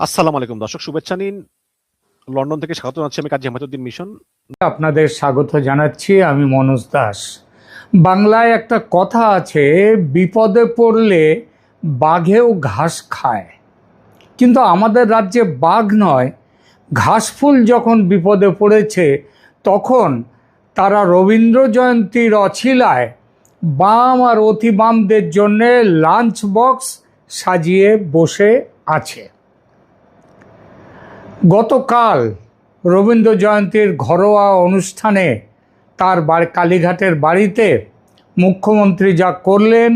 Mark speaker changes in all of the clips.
Speaker 1: আসসালামু আলাইকুম দর্শক, শুভেচ্ছা নিন। লন্ডন থেকে স্বাগত জানাচ্ছি আমি কাজী হেমায়েতুদ্দিন মিশন।
Speaker 2: আপনাদের স্বাগত জানাচ্ছি। আমি মনোজ দাস। বাংলায় একটা কথা আছে, বিপদে পড়লে বাঘেও ঘাস খায়। কিন্তু আমাদের রাজ্যে বাঘ নয়, ঘাসফুল যখন বিপদে পড়েছে তখন তারা রবীন্দ্র জয়ন্তীর অছিলায় বাম আর অতি বামদের জন্যে লাঞ্চ বক্স সাজিয়ে বসে আছে। গতকাল রবীন্দ্র জয়ন্তীর ঘরোয়া অনুষ্ঠানে তার কালীঘাটের বাড়িতে মুখ্যমন্ত্রী যা করলেন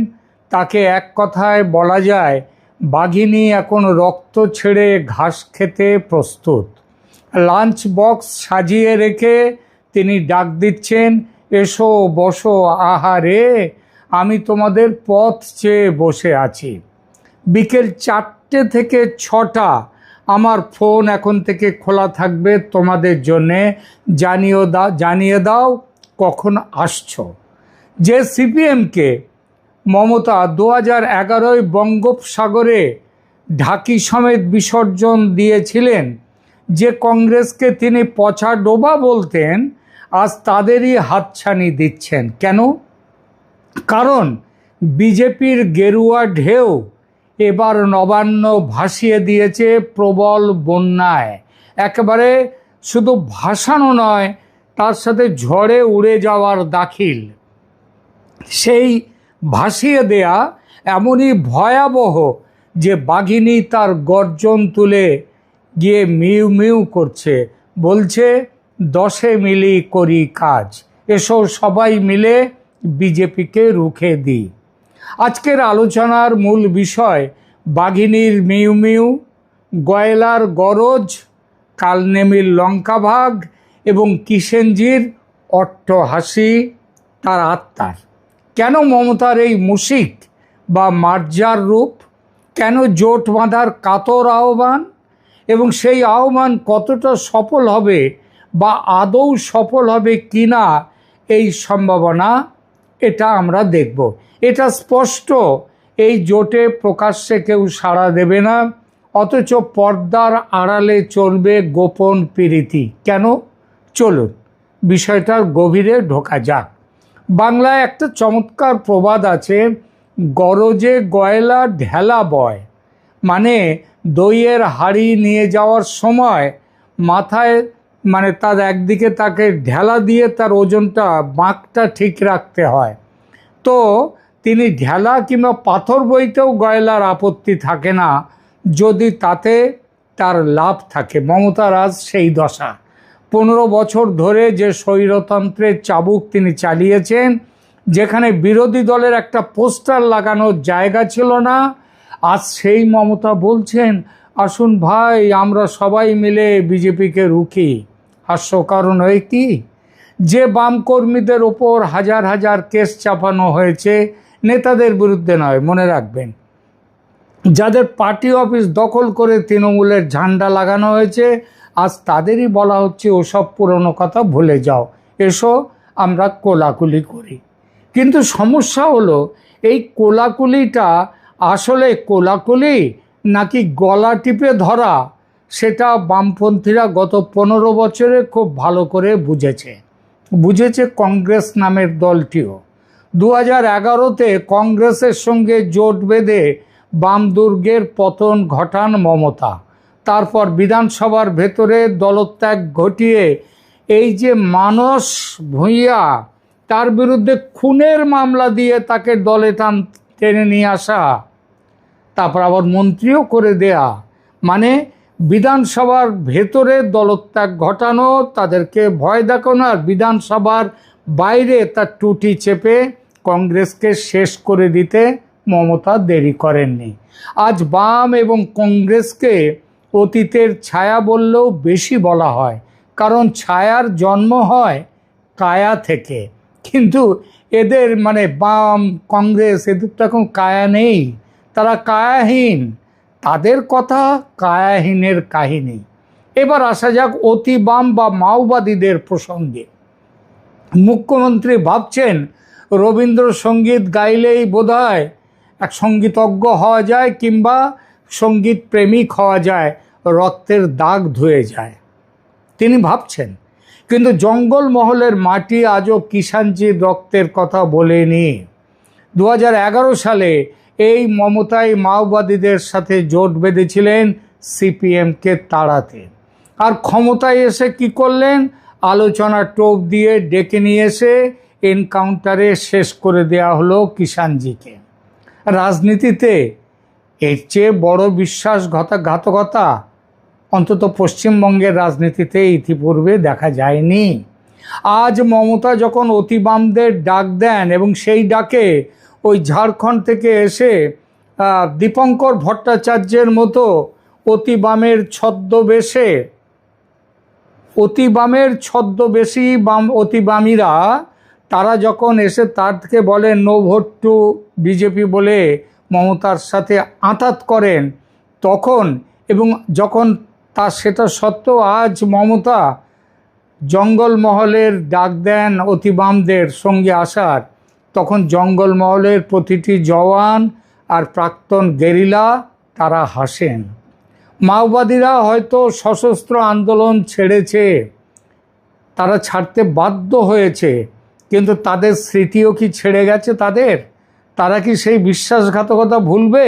Speaker 2: তাকে এক কথায় বলা যায়, বাঘিনী এখন রক্ত ছেড়ে ঘাস খেতে প্রস্তুত। লাঞ্চ বক্স সাজিয়ে রেখে তিনি ডাক দিচ্ছেন, এসো বসো আহারে, আমি তোমাদের পথ চেয়ে বসে আছি। বিকেল 4টে থেকে 6টা আমার ফোন এখন থেকে খোলা থাকবে তোমাদের জন্যে, জানিয়ে দাও কখন আসছো। যে সিপিএমকে মমতা 2011 বঙ্গোপসাগরে ঢাকি সমেত বিসর্জন দিয়েছিলেন, যে কংগ্রেসকে তিনি পচা ডোবা বলতেন, আজ তাদেরই হাতছানি দিচ্ছেন। কেন? কারণ বিজেপির গেরুয়া ঢেউ এবার নবান্ন ভাসিয়ে দিয়েছে প্রবল বন্যায়। একেবারে শুধু ভাসানো নয়, তার সাথে ঝড়ে উড়ে যাওয়ার দাখিল। সেই ভাসিয়ে দেয়া এমনই ভয়াবহ যে বাঘিনী তার গর্জন তুলে গিয়ে মিউ মিউ করছে, বলছে 10 মিলি করি কাজ, এসো সবাই মিলে বিজেপিকে রুখে দিই। আজকের আলোচনার মূল বিষয় বাঘিনীর মিউ মিউ, গয়লার গরজ, কালনেমির লঙ্কাভাগ এবং কিষেনজির অট্টহাসি তার আত্মার। কেন মমতার এই মুশিক বা মার্জার রূপ? কেন জোট বাঁধার কাতর আহ্বান? এবং সেই আহ্বান কতটা সফল হবে বা আদৌ সফল হবে কিনা এই সম্ভাবনা, এটা আমরা দেখব। এটা স্পষ্ট, এই জোটে প্রকাশ্যে কেউ সাড়া দেবে না, অথচ পর্দার আড়ালে চলবে গোপন প্রীতি। কেন? চলুন বিষয়টার গভীরে ঢোকা যাক। বাংলায় একটা চমৎকার প্রবাদ আছে, গরজে গয়লা ঢেলা বয়। মানে দইয়ের হাঁড়ি নিয়ে যাওয়ার সময় মাথায় তার একদিকে তাকে ঢেলা দিয়ে তার ওজনটা বাঁকটা ঠিক রাখতে হয়। তো তিনি ঢেলা কিংবা পাথর বইতেও গয়লার আপত্তি থাকে না, যদি তাতে তার লাভ থাকে। মমতার আজ সেই দশা। 15 বছর ধরে যে স্বৈরতন্ত্রের চাবুক তিনি চালিয়েছেন, যেখানে বিরোধী দলের একটা পোস্টার লাগানোর জায়গা ছিল না, আজ সেই মমতা বলছেন, আসুন ভাই আমরা সবাই মিলে বিজেপিকে রুখি। হাস্যকরণ হয় কি, যে বাম কর্মীদের ওপর হাজার হাজার কেস চাপানো হয়েছে, নেতাদের বিরুদ্ধে নয়, মনে রাখবেন, যাদের পার্টি অফিস দখল করে তৃণমূলের ঝান্ডা লাগানো হয়েছে, আজ তাদেরই বলা হচ্ছে ওসব পুরনো কথা ভুলে যাও, এসো আমরা কোলাকুলি করি। কিন্তু সমস্যা হলো, এই কোলাকুলিটা আসলে কোলাকুলি নাকি গলা টিপে ধরা, সেটা বামপন্থীরা গত 15 বছরে খুব ভালো করে বুঝেছে কংগ্রেস নামের দলটিও। 2011-তে কংগ্রেসের সঙ্গে জোট বেঁধে বাম দুর্গের পতন ঘটান মমতা। তারপর বিধানসভার ভেতরে দলত্যাগ ঘটিয়ে এই যে মানস ভূঁইয়া, তার বিরুদ্ধে খুনের মামলা দিয়ে তাকে দলে টেনে নিয়ে আসা, তারপর আবার মন্ত্রীও করে দেয়া, মানে বিধানসভার ভেতরে দলত্যাগ ঘটানো, তাদেরকে ভয় দেখানো, আর বিধানসভার বাইরে তার টুটি চেপে কংগ্রেসকে শেষ করে দিতে মমতা দেরি করেননি। আজ বাম এবং কংগ্রেসকে অতীতের ছায়া বললেও বেশি বলা হয়, কারণ ছায়ার জন্ম হয় কায়া থেকে। কিন্তু এদের বাম কংগ্রেস, এদের তো এখন কায়া নেই, তারা কায়াহীন। তাদের কথা কায়াহীনের কাহিনী। এবার আসা যাক অতি বাম বা মাওবাদীদের প্রসঙ্গে। মুখ্যমন্ত্রী ভাবছেন রবীন্দ্রসঙ্গীত গাইলেই বোধহয় এক সঙ্গীতজ্ঞ হওয়া যায় কিংবা সঙ্গীত প্রেমিক হওয়া যায়। রক্তের দাগ ধুয়ে যায়। তিনি ভাবছেন, কিন্তু জঙ্গলমহলের মাটি আজও কিষাণজির রক্তের কথা বলেনি। 2011 সালে এই মমতাই মাওবাদীদের সাথে জোট বেঁধেছিলেন সিপিএমকে তাড়াতে, আর ক্ষমতায় এসে কি করলেন? আলোচনা টোপ দিয়ে ডেকে নিয়ে এসে এনকাউন্টারে শেষ করে দেয়া হলো কিষাণজিকে। রাজনীতিতে এর চেয়ে বড় বিশ্বাসঘাতকতা অন্তত পশ্চিমবঙ্গের রাজনীতিতে ইতিপূর্বে দেখা যায়নি। আজ মমতা যখন অতিবামদের ডাক দেন এবং সেই ডাকে ওই ঝাড়খণ্ড থেকে এসে দীপঙ্কর ভট্টাচার্যের মতো অতিবামের ছদ্মবেশী অতিবামীরা তারা যখন এসে তার থেকে বলেন নো ভোট টু বিজেপি বলে মমতার সাথে আঁতাত করেন, তখন এবং যখন সেটা সত্ত্বেও আজ মমতা জঙ্গলমহলের ডাক দেন অতিবামদের সঙ্গে আসার, তখন জঙ্গলমহলের প্রতিটি জওয়ান আর প্রাক্তন গেরিলা তারা হাসেন। মাওবাদীরা হয়তো সশস্ত্র আন্দোলন ছেড়েছে, তারা ছাড়তে বাধ্য হয়েছে, কিন্তু তাদের স্মৃতিও কি ছেড়ে গেছে? তারা কি সেই বিশ্বাসঘাতকতা ভুলবে?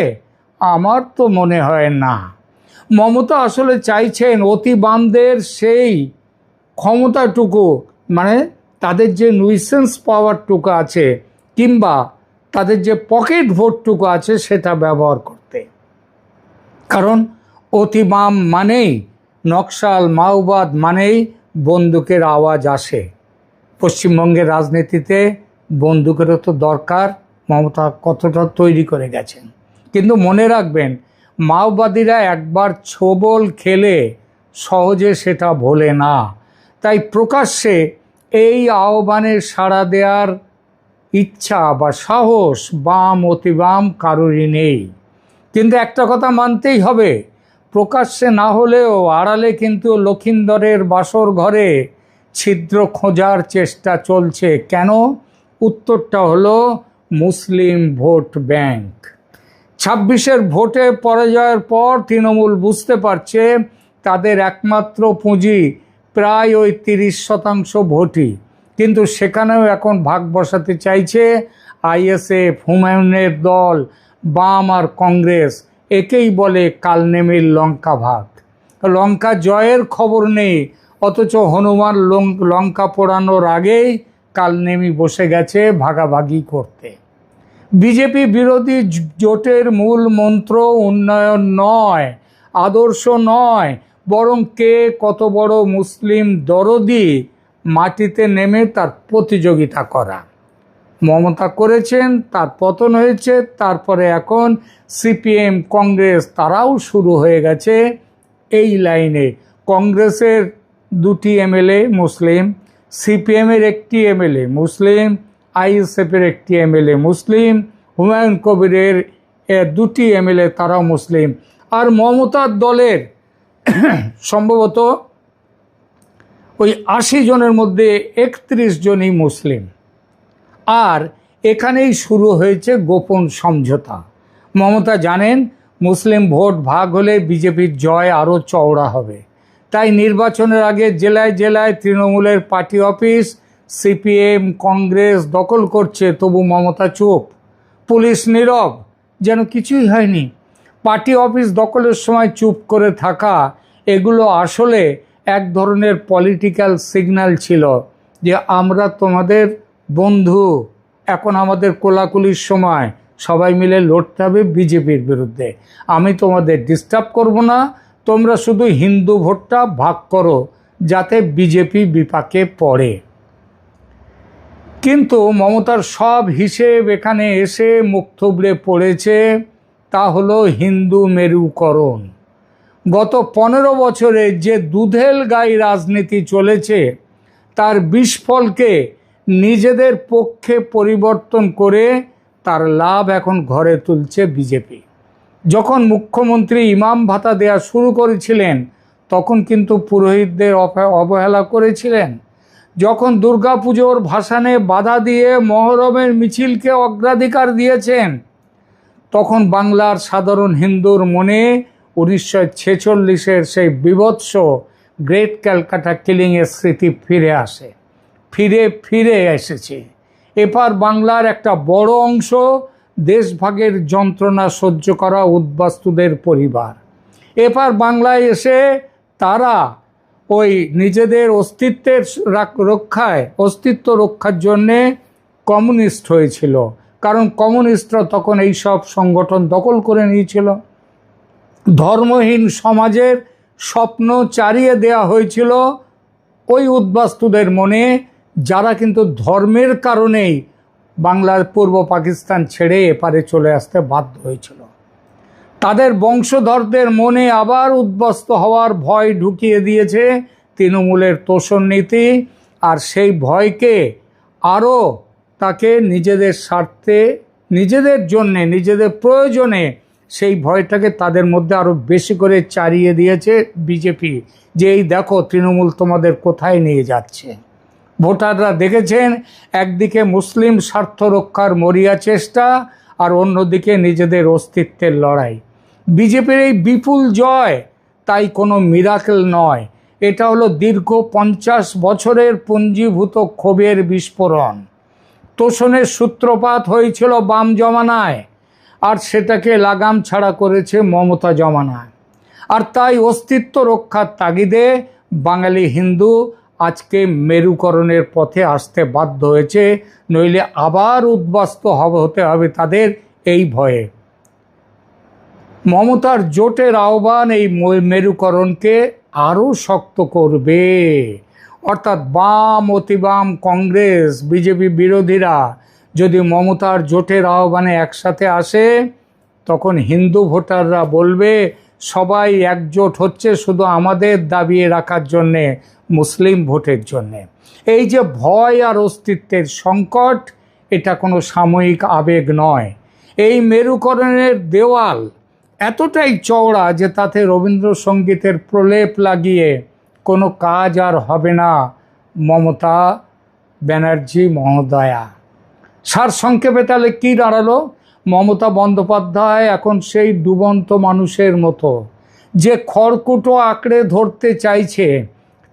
Speaker 2: আমার তো মনে হয় না। মমতা আসলে চাইছেন অতিবামদের সেই ক্ষমতাটুকু, মানে তাদের যে নুইসেন্স পাওয়ারটুকু আছে কিংবা তাদের যে পকেট ভোটটুকু আছে সেটা ব্যবহার করতে। কারণ অতিবাম মানেই নকশাল, মাওবাদ মানেই বন্দুকের আওয়াজ আসে। পশ্চিমবঙ্গের রাজনীতিতে বন্দুকেরও তো দরকার। মমতা কতটা তৈরি করে গেছেন, কিন্তু মনে রাখবেন মাওবাদীরা একবার ছোবল খেলে সহজে সেটা ভোলে না। তাই প্রকাশ্যে এই আহ্বানের সাড়া দেওয়ার ইচ্ছা বা সাহস বাম অতিবাম কারোরই নেই। কিন্তু একটা কথা মানতেই হবে, প্রকাশ্যে না হলেও আড়ালে কিন্তু লক্ষিন্দরের বাসর ঘরে ছিদ্র খোঁজার চেষ্টা চলছে। কেন? উত্তরটা হলো মুসলিম ভোট ব্যাংক। 26-এর ভোটে পরাজয়ের পর তৃণমূল বুঝতে পারছে তাদের একমাত্র পুঁজি প্রায় ওই 30% ভোটই, কিন্তু সেখানেও এখন ভাগ বসাতে চাইছে আইএসএফ, হুমায়ুনের দল, বাম আর কংগ্রেস। একেই বলে কালনেমির লঙ্কা ভাগ। লঙ্কা জয়ের খবর নেই, অথচ হনুমান লঙ্কা পোড়ানোর আগেই কালনেমি বসে গেছে ভাগাভাগি করতে। বিজেপি বিরোধী জোটের মূল মন্ত্র উন্নয়ন নয়, আদর্শ নয়, বরং কে কত বড় মুসলিম দরদি মাটিতে নেমে তার প্রতিযোগিতা করা। মমতা করেছেন, তার পতন হয়েছে, তারপরে এখন সিপিএম, কংগ্রেস তারাও শুরু হয়ে গেছে এই লাইনে। কংগ্রেসের 2টি এমএলএ মুসলিম, সিপিএমের 1টি এমএলএ মুসলিম, আইএসএফের 1টি এমএলএ মুসলিম, হুমায়ুন কবিরের 2টি এমএলএ তারাও মুসলিম, আর মমতার দলের সম্ভবত ওই 80 জনের মধ্যে 31 জনই মুসলিম। আর এখানেই শুরু হয়েছে গোপন সমঝোতা। মমতা জানেন মুসলিম ভোট ভাগ হলে বিজেপির জয় আরও চওড়া হবে, তাই নির্বাচনের আগে জেলায় জেলায় তৃণমূলের পার্টি অফিস সিপিএম, কংগ্রেস দখল করছে, তবু মমতা চুপ। পুলিশ নীরব, যেন কিছুই হয়নি। পার্টি অফিস দখলের সময় চুপ করে থাকা, এগুলো আসলে এক ধরনের পলিটিক্যাল সিগন্যাল ছিল যে আমরা তোমাদের বন্ধু, এখন আমাদের কোলাকুলির সময়, সবাই মিলে লড়তে হবে বিজেপির বিরুদ্ধে। আমি তোমাদের ডিস্টার্ব করব না, তোমরা শুধু হিন্দু ভোটটা ভাগ করো যাতে বিজেপি বিপাকে পড়ে। কিন্তু মমতার সব হিসেব এখানে এসে মুখ থুবড়ে পড়েছে, তা হলো হিন্দু মেরুকরণ। গত 15 বছরে যে দুধেল গাই রাজনীতি চলেছে তার বিস্ফলকে নিজেদের পক্ষে পরিবর্তন করে তার লাভ এখন ঘরে তুলছে বিজেপি। যখন মুখ্যমন্ত্রী ইমাম ভাতা দেয়া শুরু করেছিলেন তখন কিন্তু পুরোহিতদের অবহেলা করেছিলেন। যখন দুর্গাপুজোর ভাসানে বাধা দিয়ে মহরমের মিছিলকে অগ্রাধিকার দিয়েছেন, তখন বাংলার সাধারণ হিন্দুর মনে 1946-এর সেই বীভৎস গ্রেট ক্যালকাটা কিলিংয়ের স্মৃতি ফিরে আসে, ফিরে এসেছে। এপার বাংলার একটা বড় অংশ দেশভাগের যন্ত্রণা সহ্য করা উদ্বাস্তুদের পরিবার। এপার বাংলায় এসে তারা ওই নিজেদের অস্তিত্ব রক্ষার জন্যে কমিউনিস্ট হয়েছিল, কারণ কমিউনিস্টরা তখন এইসব সংগঠন দখল করে নিয়েছিল। ধর্মহীন সমাজের স্বপ্ন চারিয়ে দেয়া হয়েছিল ওই উদ্বাস্তুদের মনে, যারা কিন্তু ধর্মের কারণেই বাংলার পূর্ব পাকিস্তান ছেড়ে এপারে চলে আসতে বাধ্য হয়েছিল। তাদের বংশধরদের মনে আবার উদ্বাস্তু হওয়ার ভয় ঢুকিয়ে দিয়েছে তৃণমূলের তোষণ নীতি, আর সেই ভয়কে আরও তাকে নিজেদের স্বার্থে, নিজেদের জন্যে, নিজেদের প্রয়োজনে সেই ভয়টাকে তাদের মধ্যে আরও বেশি করে চারিয়ে দিয়েছে বিজেপি, যে এই দেখো তৃণমূল তোমাদের কোথায় নিয়ে যাচ্ছে। ভোটাররা দেখেছেন একদিকে মুসলিম স্বার্থ রক্ষার মরিয়া চেষ্টা, আর অন্যদিকে নিজেদের অস্তিত্বের লড়াই। বিজেপির এই বিপুল জয় তাই কোনো মিরাকেল নয়, এটা হলো দীর্ঘ 50 বছরের পুঞ্জীভূত ক্ষোভের বিস্ফোরণ। তোষণের সূত্রপাত হয়েছিল বাম জমানায়, আর সেটাকে লাগাম ছাড়া করেছে মমতা জমানায়। আর তাই অস্তিত্ব রক্ষার তাগিদে বাঙালি হিন্দু আজকে মেরুকরণের পথে আসতে বাধ্য হয়েছে, নইলে আবার উদ্বাস্তু হতে হবে তাদের এই ভয়ে। মমতার জোটের আহ্বান এই মেরুকরণকে আরও শক্ত করবে, অর্থাৎ বাম, অতিবাম, কংগ্রেস, বিজেপি বিরোধীরা যদি মমতার জোটের আহ্বানে একসাথে আসে, তখন হিন্দু ভোটাররা বলবে সবাই একজোট হচ্ছে শুধু আমাদের দাবিয়ে রাখার জন্যে, মুসলিম ভোটের জন্যে। এই যে ভয় আর অস্তিত্বের সংকট, এটা কোনো সাময়িক আবেগ নয়। এই মেরুকরণের দেওয়াল এতটাই চওড়া যে তাতে রবীন্দ্রসঙ্গীতের প্রলেপ লাগিয়ে কোনো কাজ আর হবে না মমতা ব্যানার্জি মহোদয়া। সারসংক্ষেপে তাহলে কী দাঁড়ালো? মমতা বন্দ্যোপাধ্যায় এখন সেই ডুবন্ত মানুষের মতো, যে খড়কুটো আঁকড়ে ধরতে চাইছে।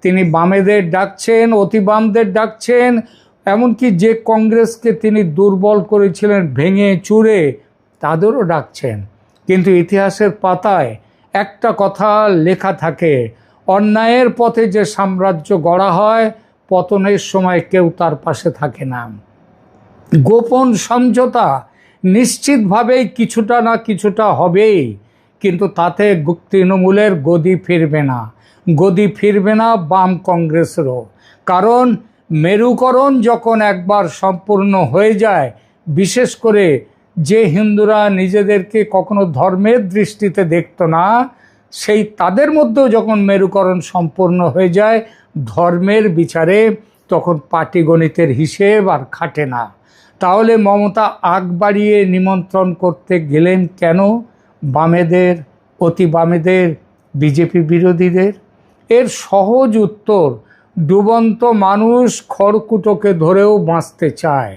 Speaker 2: তিনি বামেদের ডাকছেন, অতিবামদের ডাকছেন, এমনকি যে কংগ্রেসকে তিনি দুর্বল করেছিলেন ভেঙে চুরে, তাদেরও ডাকছেন। কিন্তু ইতিহাসের পাতায় একটা কথা লেখা থাকে, অন্যায়ের পথে যে সাম্রাজ্য গড়া হয়, পতনের সময় কেউ তার পাশে থাকে না। গোপন সমঝোতা নিশ্চিতভাবেই কিছুটা না কিছুটা হবেই, কিন্তু তাতে তৃণমূলের গদি ফিরবে না বাম কংগ্রেসেরও। কারণ মেরুকরণ যখন একবার সম্পূর্ণ হয়ে যায়, বিশেষ করে যে হিন্দুরা নিজেদেরকে কখনো ধর্মের দৃষ্টিতে দেখত না, সেই তাদের মধ্যেও যখন মেরুকরণ সম্পূর্ণ হয়ে যায় ধর্মের বিচারে, তখন পাটিগণিতের হিসেব আর খাটে না। তাহলে মমতা আগ বাড়িয়ে নিমন্ত্রণ করতে গেলেন কেন বামেদের, অতি বামেদের, বিজেপি বিরোধীদের? এর সহজ উত্তর, ডুবন্ত মানুষ খড়কুটোকে ধরেও বাঁচতে চায়।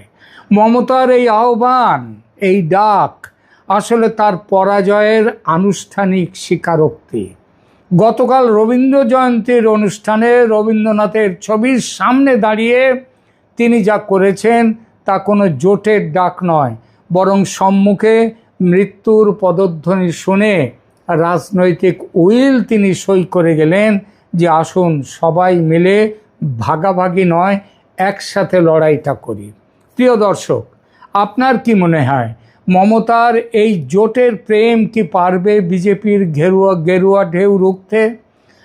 Speaker 2: মমতার এই আহ্বান, এই ডাক আসলে তার পরাজয়ের আনুষ্ঠানিক স্বীকারোক্তি। গতকাল রবীন্দ্র জয়ন্তীর অনুষ্ঠানে রবীন্দ্রনাথের ছবির সামনে দাঁড়িয়ে তিনি যা করেছেন তা কোনো জোটের ডাক নয়, বরং সম্মুখে মৃত্যুর পদধ্বনি শুনে রাজনৈতিক উইল তিনি সই করে গেলেন যে আসুন সবাই মিলে ভাগাভাগি নয়, একসাথে লড়াইটা করি। প্রিয় দর্শক, আপনার কি মনে হয় মমতার এই জোটের প্রেম কি পারবে বিজেপির গেরুয়া ঢেউ রুখতে,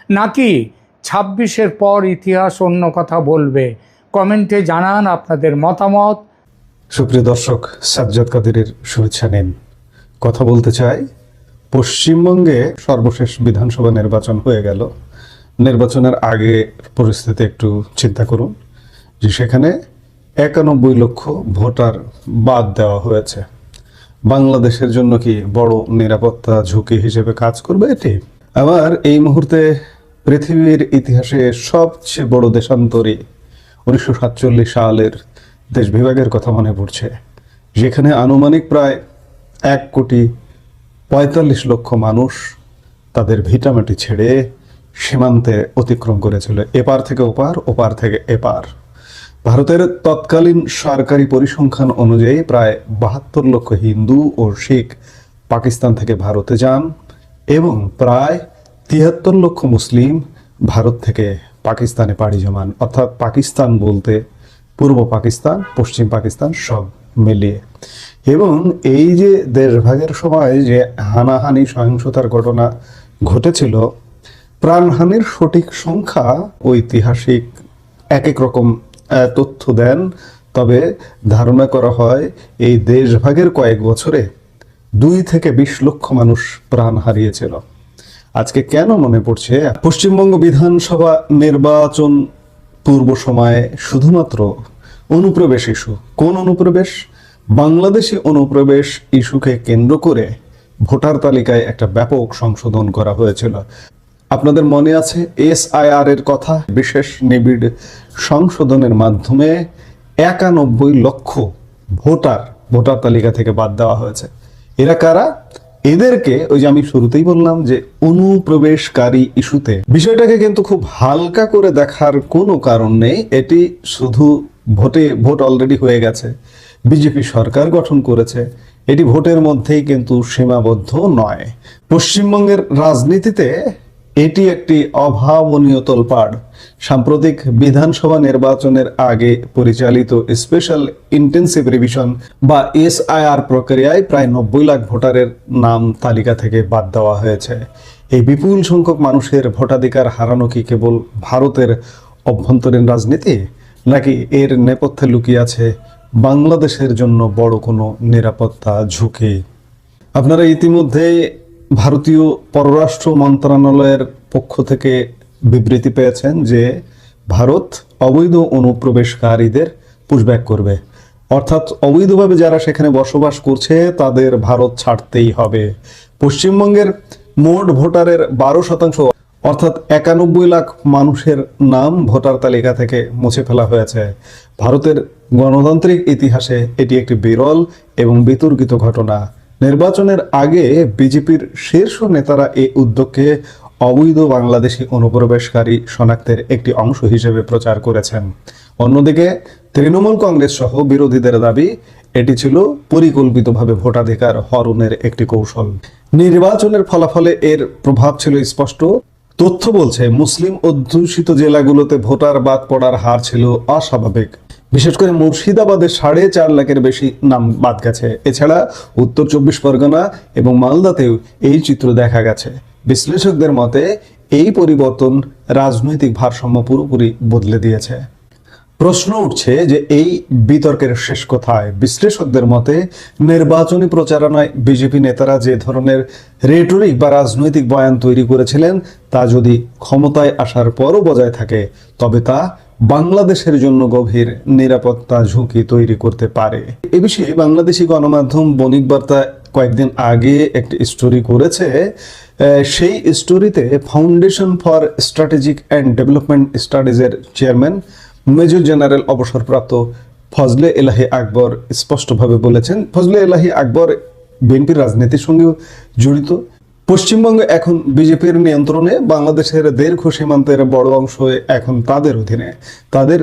Speaker 2: নাকি 26-এর পর ইতিহাস অন্য কথা বলবে? কমেন্টে জানান আপনাদের মতামত।
Speaker 3: সুপ্রিয় দর্শক, সাজ্জাদ কাদেরের শুভেচ্ছা নিন। কথা বলতে চাই, পশ্চিমবঙ্গে সর্বশেষ বিধানসভা নির্বাচন হয়ে গেল। নির্বাচনের আগে পরিস্থিতি একটু চিন্তা করুন, যে সেখানে 91 লক্ষ ভোটার বাদ দেওয়া হয়েছে। বাংলাদেশের জন্য কি বড় নিরাপত্তা ঝুঁকি হিসেবে কাজ করবে এটি? আবার এই মুহূর্তে পৃথিবীর ইতিহাসে সবচেয়ে বড় দেশান্তরী 1947 সালের দেশ বিভাগের কথা মনে পড়ছে, যেখানে আনুমানিক প্রায় 1,45,00,000 মানুষ তাদের ভিটামাটি ছেড়ে সীমান্তে অতিক্রম করেছিল, এপার থেকে ওপার, ওপার থেকে এপার। ভারতের তৎকালীন সরকারি পরিসংখ্যান অনুযায়ী প্রায় 72 লক্ষ হিন্দু ও শিখ পাকিস্তান থেকে ভারতে যান এবং প্রায় 73 লক্ষ মুসলিম ভারত থেকে পাকিস্তানে পাড়ি জমান। অর্থাৎ পাকিস্তান বলতে পূর্ব পাকিস্তান, পশ্চিম পাকিস্তান সব মিলিয়ে। এবং এই যে দেশভাগের সময় যে হানাহানি সহিংসতার ঘটনা ঘটেছিল, প্রাণহানির সঠিক সংখ্যা ঐতিহাসিক এক এক রকম তথ্য দেন, তবে ধারণা করা হয় এই দেশভাগের কয়েক বছরে 2 থেকে 20 লক্ষ মানুষ প্রাণ হারিয়েছিল। আজকে কেন মনে পড়ছে, পশ্চিমবঙ্গ বিধানসভা নির্বাচন পূর্ব সময়ে শুধুমাত্র অনুপ্রবেশ ইস্যু, কোন অনুপ্রবেশ, বাংলাদেশি অনুপ্রবেশ ইস্যুকে কেন্দ্র করে ভোটার তালিকায় একটা ব্যাপক সংশোধন করা হয়েছিল। আপনাদের মনে আছে SIR এর কথা, বিশেষ নিবিড় সংশোধনের মাধ্যমে 91 লক্ষ ভোটার তালিকা থেকে বাদ দেওয়া হয়েছে। এরা কারা? এদেরকে ওই যে আমি শুরুতেই বললাম যে অনুপ্রবেশকারী ইস্যুতে বিষয়টাকে কিন্তু খুব হালকা করে দেখার কোনো কারণ নেই। এটি শুধু ভোট অলরেডি হয়ে গেছে, বিজেপি সরকার গঠন করেছে, এটি ভোটের মধ্যেই কিন্তু সীমাবদ্ধ নয়। পশ্চিমবঙ্গের রাজনীতিতে এটি একটি অভাবনীয় তোলপাড়। সাম্প্রতিক বিধানসভা নির্বাচনের আগে পরিচালিত স্পেশাল ইন্টেন্সিভ রিভিশন বা SIR প্রক্রিয়ায় প্রায় 90 লাখ ভোটারের নাম তালিকা থেকে বাদ দেওয়া হয়েছে। এই বিপুল সংখ্যক মানুষের ভোটাধিকার হারানো কি কেবল ভারতের অভ্যন্তরীণ রাজনীতি, নাকি এর নেপথ্যে লুকিয়ে আছে বাংলাদেশের জন্য বড় কোনো নিরাপত্তা ঝুঁকি? আপনারা ইতিমধ্যে ভারতীয় পররাষ্ট্র মন্ত্রণালয়ের পক্ষ থেকে বিবৃতি পেয়েছেন যে ভারত অবৈধ অনুপ্রবেশকারীদের পুশব্যাক করবে, অর্থাৎ অবৈধভাবে যারা সেখানে বসবাস করছে তাদের ভারত ছাড়তেই হবে। পশ্চিমবঙ্গের মোট ভোটারের 12% অর্থাৎ 91 লাখ মানুষের নাম ভোটার তালিকা থেকে মুছে ফেলা হয়েছে। ভারতের গণতান্ত্রিক ইতিহাসে এটি একটি বিরল এবং বিতর্কিত ঘটনা। নির্বাচনের আগে বিজেপির শীর্ষ নেতারা এই উদ্যোগকে অবৈধ বাংলাদেশি অনুপ্রবেশকারী শনাক্তের একটি অংশ হিসেবে প্রচার করেছেন। অন্যদিকে তৃণমূল কংগ্রেস সহ বিরোধীদের দাবি এটি ছিল পরিকল্পিতভাবে ভোটাধিকার হরণের একটি কৌশল। নির্বাচনের ফলাফলে এর প্রভাব ছিল স্পষ্ট। তথ্য বলছে মুসলিম অধ্যুষিত জেলাগুলোতে ভোটার বাদ পড়ার হার ছিল অস্বাভাবিক। বিশেষ করে মুর্শিদাবাদে 4.5 লাখের বেশি নাম বাদ গেছে। এছাড়া উত্তর 24 পরগনা এবং মালদাতেও এই চিত্র দেখা গেছে। বিশ্লেষকদের মতে এই পরিবর্তন রাজনৈতিক ভারসাম্য পুরোপুরি বদলে দিয়েছে। প্রশ্ন উঠছে যে এই বিতর্কের শেষ কোথায়? বিশ্লেষকদের মতে নির্বাচনী প্রচারণায় বিজেপি নেতারা যে ধরনের রেটরিক বা রাজনৈতিক বয়ান তৈরি করেছিলেন তা যদি ক্ষমতায় আসার পরও বজায় থাকে তবে তা বাংলাদেশের জন্য গভীর নিরাপত্তা ঝুঁকি তৈরি করতে পারে। এ বিষয়ে বাংলাদেশি গণমাধ্যম বণিক বার্তা কয়েকদিন আগে একটি স্টোরি করেছে। সেই স্টোরিতে foundation for strategic and development স্টাডিজের চেয়ারম্যান মেজর জেনারেল অবসরপ্রাপ্ত ফজলে এলাহি আকবর স্পষ্টভাবে বলেছেন, ফজলে এলাহি আকবর বিএনপির রাজনীতির সঙ্গেও জড়িত। পশ্চিমবঙ্গে এখন বিজেপির নিয়ন্ত্রণে, বাংলাদেশের দীর্ঘ সীমান্তের বড় অংশ এখন তাদের অধীনে। তাদের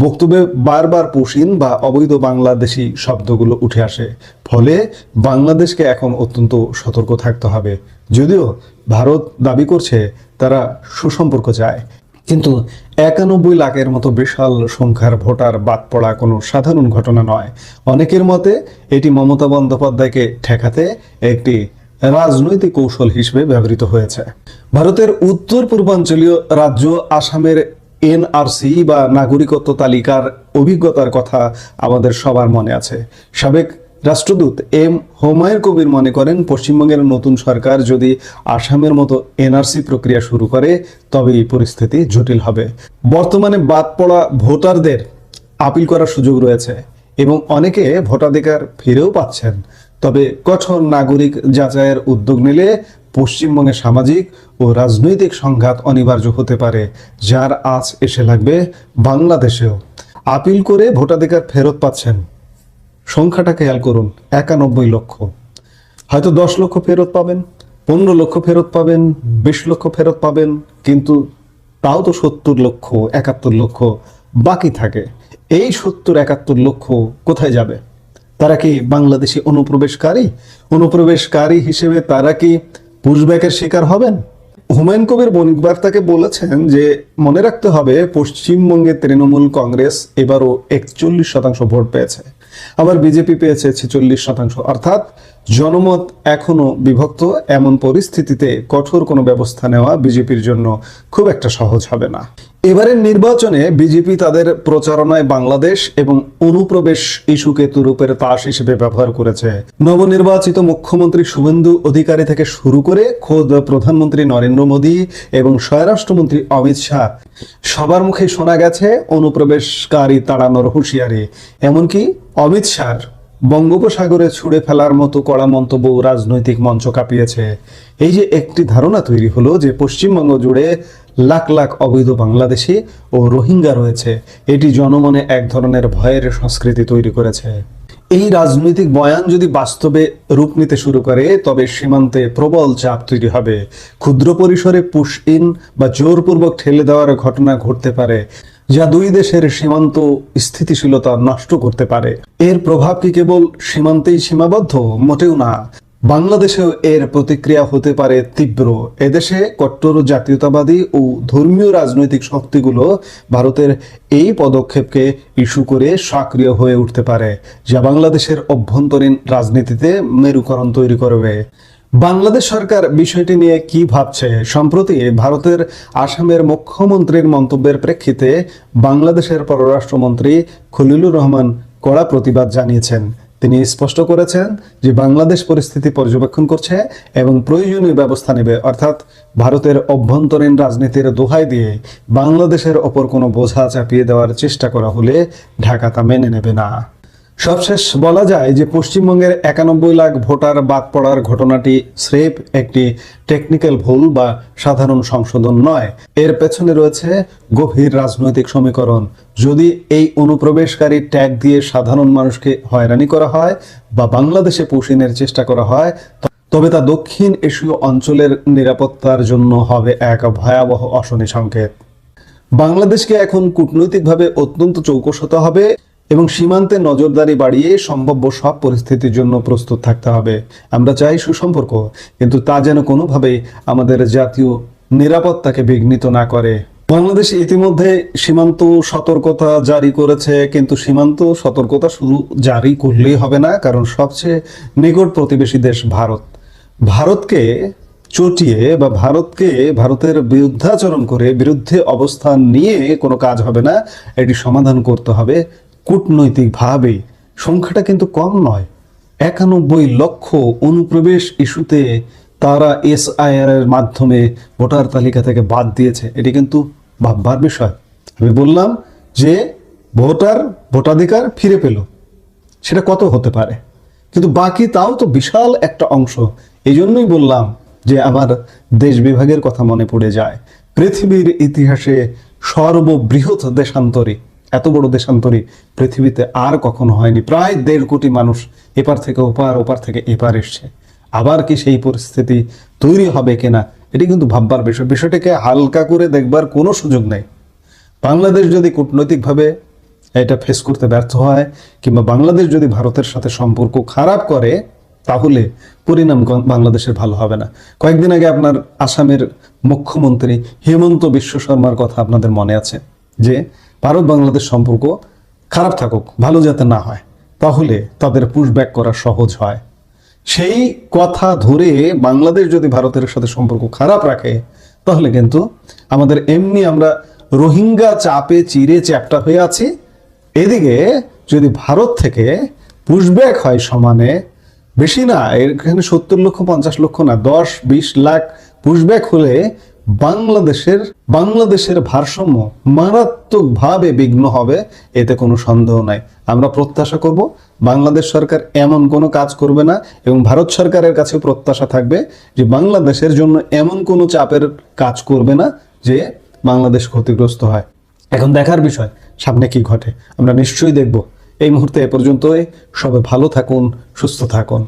Speaker 3: বক্তব্যে বারবার পুশিন বা অবৈধ বাংলাদেশি শব্দগুলো উঠে আসে। ফলে বাংলাদেশকে এখন অত্যন্ত সতর্ক থাকতে হবে। যদিও ভারত দাবি করছে তারা সুসম্পর্ক চায়, কিন্তু 91 লাখের মতো বিশাল সংখ্যার ভোটার বাদ পড়া কোনো সাধারণ ঘটনা নয়। অনেকের মতে এটি মমতা বন্দ্যোপাধ্যায়কে ঠেকাতে একটি রাজনৈতিক কৌশল হিসেবে ব্যবহৃত হয়েছে। ভারতের উত্তর পূর্বাঞ্চলীয় রাজ্য আসামের NRC বা নাগরিকত্ব তালিকার অভিজ্ঞতার কথা আমাদের সবার মনে আছে। সাবেক রাষ্ট্রদূত হুমায়ুন কবির মনে করেন, পশ্চিমবঙ্গের নতুন সরকার যদি আসামের মতো NRC প্রক্রিয়া শুরু করে তবে এই পরিস্থিতি জটিল হবে। বর্তমানে বাদ পড়া ভোটারদের আপিল করার সুযোগ রয়েছে এবং অনেকে ভোটাধিকার ফিরেও পাচ্ছেন। তবে কঠোর নাগরিক যাচাইয়ের উদ্যোগ নিলে পশ্চিমবঙ্গে সামাজিক ও রাজনৈতিক সংঘাত অনিবার্য হতে পারে, যার আঁচ এসে লাগবে বাংলাদেশেও। আপিল করে ভোটাধিকার ফেরত পাচ্ছেন, সংখ্যাটা খেয়াল করুন, 91 লক্ষ। হয়তো 10 লক্ষ ফেরত পাবেন, 15 লক্ষ ফেরত পাবেন, 20 লক্ষ ফেরত পাবেন, কিন্তু তাও তো 70 লক্ষ 71 লক্ষ বাকি থাকে। এই 70-71 লক্ষ কোথায় যাবে? তারা কি বাংলাদেশি অনুপ্রবেশকারী হিসেবে তারা কি পুশব্যাকের শিকার হবেন? হুমায়ুন কবির বণিকবার্তাকে বলেছেন যে মনে রাখতে হবে পশ্চিমবঙ্গে তৃণমূল কংগ্রেস এবারও 41% ভোট পেয়েছে, আবার বিজেপি পেয়েছে 46%। অর্থাৎ জনমত এখনো বিভক্ত। এমন পরিস্থিতিতে কঠোর কোনো ব্যবস্থা নেওয়া বিজেপির জন্য খুব একটা সহজ হবে না। এবারের নির্বাচনে বিজেপি তাদের প্রচারণায় বাংলাদেশ এবং অনুপ্রবেশ ইস্যুকে তুরুপের তাস হিসেবে ব্যবহার করেছে। নবনির্বাচিত মুখ্যমন্ত্রী শুভেন্দু অধিকারী থেকে শুরু করে খোদ প্রধানমন্ত্রী নরেন্দ্র মোদী এবং স্বরাষ্ট্রমন্ত্রী অমিত শাহ সবার মুখে শোনা গেছে অনুপ্রবেশকারী তাড়ানোর হুঁশিয়ারি। এমনকি অমিত শাহ বঙ্গোপসাগরে ছুড়ে ফেলার মতো কড়া মন্তব্য রাজনৈতিক মঞ্চ কাঁপিয়েছে। এই যে একটি ধারণা তৈরি হলো যে পশ্চিমবঙ্গ জুড়ে লাখ লাখ অবৈধ বাংলাদেশি ও রোহিঙ্গা রয়েছে, এটি জনমনে এক ধরনের ভয়ের সংস্কৃতি তৈরি করেছে। এই রাজনৈতিক বয়ান যদি বাস্তবে রূপ নিতে শুরু করে তবে সীমান্তে প্রবল চাপ তৈরি হবে। ক্ষুদ্র পরিসরে পুশ ইন বা জোরপূর্বক ঠেলে দেওয়ার ঘটনা ঘটতে পারে, যা দুই দেশের সীমান্ত স্থিতিশীলতা নষ্ট করতে পারে। এর প্রভাব কি কেবল সীমান্তেই সীমাবদ্ধ? মোটেও না। বাংলাদেশেও এর প্রতিক্রিয়া হতে পারে তীব্র। এদেশে কট্টর জাতীয়তাবাদী ও ধর্মীয় রাজনৈতিক শক্তিগুলো ভারতের এই পদক্ষেপকে ইস্যু করে সক্রিয় হয়ে উঠতে পারে, যা বাংলাদেশের অভ্যন্তরীণ রাজনীতিতে মেরুকরণ তৈরি করবে। বাংলাদেশ সরকার বিষয়টি নিয়ে কি ভাবছে? সম্প্রতি ভারতের আসামের মুখ্যমন্ত্রীর মন্তব্যের প্রেক্ষিতে বাংলাদেশের পররাষ্ট্রমন্ত্রী খলিলুর রহমান কড়া প্রতিবাদ জানিয়েছেন। তিনি স্পষ্ট করেছেন যে বাংলাদেশ পরিস্থিতি পর্যবেক্ষণ করছে এবং প্রয়োজনীয় ব্যবস্থা নেবে। অর্থাৎ ভারতের অভ্যন্তরীণ রাজনীতির দোহাই দিয়ে বাংলাদেশের ওপর কোনো বোঝা চাপিয়ে দেওয়ার চেষ্টা করা হলে ঢাকা তা মেনে নেবে না। সবশেষ বলা যায় যে পশ্চিমবঙ্গের 91 লাখ ভোটার বাদ পড়ার ঘটনাটি স্রেফ একটি টেকনিক্যাল ভুল বা সাধারণ সংশোধন নয়। এর পেছনে রয়েছে গভীর রাজনৈতিক সমীকরণ। যদি এই অনুপ্রবেশকারী ট্যাগ দিয়ে সাধারণ মানুষকে হয়রানি করা হয় বা বাংলাদেশে পুশিনের চেষ্টা করা হয়, তবে তা দক্ষিণ এশীয় অঞ্চলের নিরাপত্তার জন্য হবে এক ভয়াবহ অশনি সংকেত। বাংলাদেশকে এখন কূটনৈতিকভাবে অত্যন্ত চৌকস হতে হবে এবং সীমান্তে নজরদারি বাড়িয়ে সম্ভাব্য সব পরিস্থিতির জন্য প্রস্তুত থাকতে হবে। আমরা চাই সুসম্পর্ক, কিন্তু তা যেন কোনোভাবেই আমাদের জাতীয় নিরাপত্তাকে বিঘ্নিত না করে। বাংলাদেশ ইতিমধ্যে সীমান্ত সতর্কতা জারি করেছে, কিন্তু সীমান্ত সতর্কতা শুধু জারি করলেই হবে না, কারণ সবচেয়ে নিকট প্রতিবেশী দেশ ভারতকে চটিয়ে বা ভারতের বিরুদ্ধাচরণ করে বিরুদ্ধে অবস্থান নিয়ে কোনো কাজ হবে না। এটি সমাধান করতে হবে কূটনৈতিকভাবে। সংখ্যাটা কিন্তু কম নয়। 91 লক্ষ অনুপ্রবেশ ইস্যুতে তারা SIR এর মাধ্যমে ভোটার তালিকা থেকে বাদ দিয়েছে। এটি কিন্তু ভাববার বিষয়। আমি বললাম যে ভোটাধিকার ফিরে পেল, সেটা কত হতে পারে, কিন্তু বাকি তাও তো বিশাল একটা অংশ। এই জন্যই বললাম যে আমার দেশ বিভাগের কথা মনে পড়ে যায়। পৃথিবীর ইতিহাসে সর্ববৃহৎ দেশান্তরী, এত বড় দেশান্তরী পৃথিবীতে আর কখনো হয়নি। প্রায় 1.5 কোটি মানুষ এপার থেকে ওপার, ওপার থেকে এপার এসছে। আবার কি সেই পরিস্থিতি তৈরি হবে কিনা, এটি কিন্তু ভাববার বিষয়। বিষয়টাকে হালকা করে দেখবার কোনো সুযোগ নেই। বাংলাদেশ যদি কূটনৈতিকভাবে এটা ফেস করতে ব্যর্থ হয়, কিংবা বাংলাদেশ যদি ভারতের সাথে সম্পর্ক খারাপ করে, তাহলে পরিণাম বাংলাদেশের ভালো হবে না। কয়েকদিন আগে আপনার আসামের মুখ্যমন্ত্রী হেমন্ত বিশ্ব শর্মার কথা আপনাদের মনে আছে, যে ভারত বাংলাদেশ সম্পর্ক খারাপ থাকুক, ভালো যাতে না হয়, তাহলে তাদের পুশব্যাক করা সহজ হয়। সেই কথা ধরে বাংলাদেশ যদি ভারতের সাথে সম্পর্ক খারাপ রাখে, তাহলে কিন্তু আমাদের আমরা রোহিঙ্গা চাপে চিরে চ্যাপ্টা হয়ে আছি। এদিকে যদি ভারত থেকে পুশব্যাক হয় সমানে, বেশি না, এখানে 70 লক্ষ 50 লক্ষ না, 10-20 লাখ পুশব্যাক হলে বাংলাদেশের ভারসাম্য মারাত্মকভাবে বিঘ্ন হবে, এতে কোনো সন্দেহ নাই। আমরা প্রত্যাশা করব বাংলাদেশ সরকার এমন কোনো কাজ করবে না, এবং ভারত সরকারের কাছে প্রত্যাশা থাকবে যে বাংলাদেশের জন্য এমন কোনো চাপের কাজ করবে না যে বাংলাদেশ ক্ষতিগ্রস্ত হয়। এখন দেখার বিষয় সামনে কি ঘটে, আমরা নিশ্চয়ই দেখব। এই মুহূর্তে এ পর্যন্তই। সবাই ভালো থাকুন, সুস্থ থাকুন।